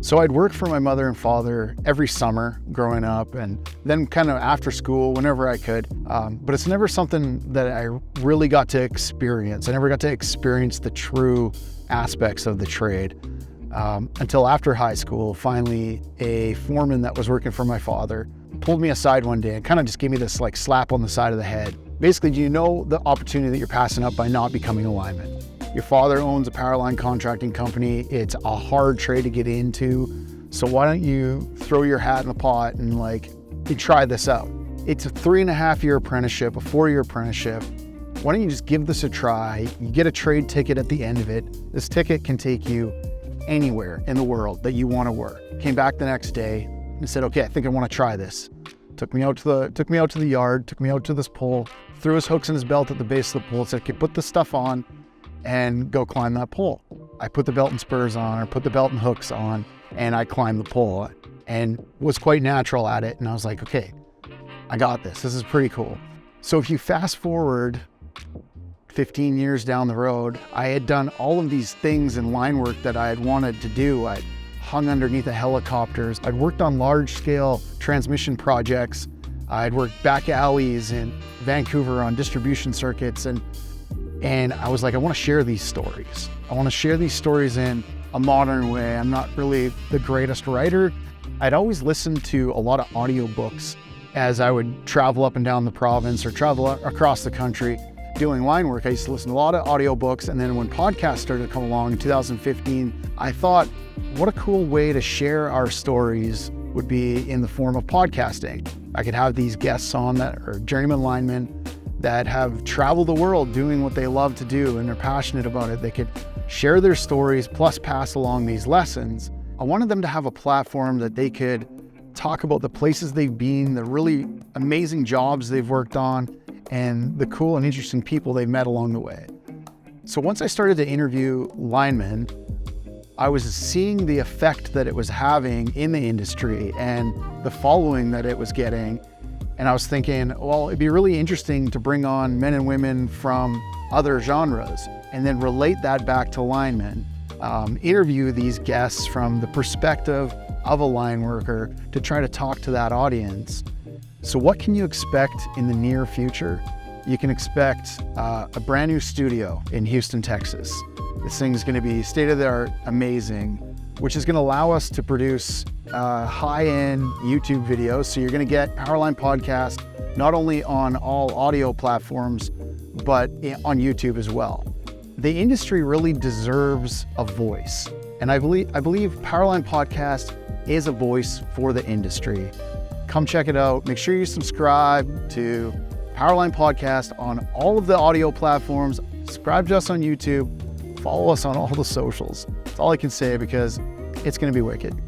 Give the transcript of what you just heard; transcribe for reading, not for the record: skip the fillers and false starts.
So I'd work for my mother and father every summer growing up, and then kind of after school, whenever I could. But it's never something that I really got to experience. I never got to experience the true aspects of the trade until after high school. Finally, a foreman that was working for my father pulled me aside one day and kind of just gave me this like slap on the side of the head. Basically, do you know the opportunity that you're passing up by not becoming a lineman? Your father owns a Powerline contracting company. It's a hard trade to get into. So why don't you throw your hat in the pot and you try this out? It's a 3.5-year apprenticeship, a 4-year apprenticeship. Why don't you just give this a try? You get a trade ticket at the end of it. This ticket can take you anywhere in the world that you want to work. Came back the next day and said, okay, I think I want to try this. Took me out to the yard, took me out to this pole, threw his hooks in his belt at the base of the pole, said, okay, put this stuff on and go climb that pole. I put the belt and spurs on, or put the belt and hooks on, and I climbed the pole and was quite natural at it. And I was like, okay, I got this. This is pretty cool. So if you fast forward 15 years down the road, I had done all of these things in line work that I had wanted to do. I'd hung underneath the helicopters. I'd worked on large scale transmission projects. I'd worked back alleys in Vancouver on distribution circuits. And I was like, I want to share these stories. I want to share these stories in a modern way. I'm not really the greatest writer. I'd always listened to a lot of audiobooks as I would travel up and down the province or travel across the country doing line work. I used to listen to a lot of audiobooks. And then when podcasts started to come along in 2015, I thought, what a cool way to share our stories would be in the form of podcasting. I could have these guests on that are journeyman linemen that have traveled the world doing what they love to do and they're passionate about it. They could share their stories plus pass along these lessons. I wanted them to have a platform that they could talk about the places they've been, the really amazing jobs they've worked on, and the cool and interesting people they've met along the way. So once I started to interview linemen, I was seeing the effect that it was having in the industry and the following that it was getting. And I was thinking, well, it'd be really interesting to bring on men and women from other genres and then relate that back to linemen. Interview these guests from the perspective of a line worker to try to talk to that audience. So what can you expect in the near future? You can expect a brand new studio in Houston, Texas. This thing's going to be state-of-the-art, amazing, which is going to allow us to produce high-end YouTube videos. So you're going to get Powerline Podcast not only on all audio platforms, but on YouTube as well. The industry really deserves a voice. And I believe Powerline Podcast is a voice for the industry. Come check it out. Make sure you subscribe to Powerline Podcast on all of the audio platforms. Subscribe to us on YouTube. Follow us on all the socials. That's all I can say because it's going to be wicked.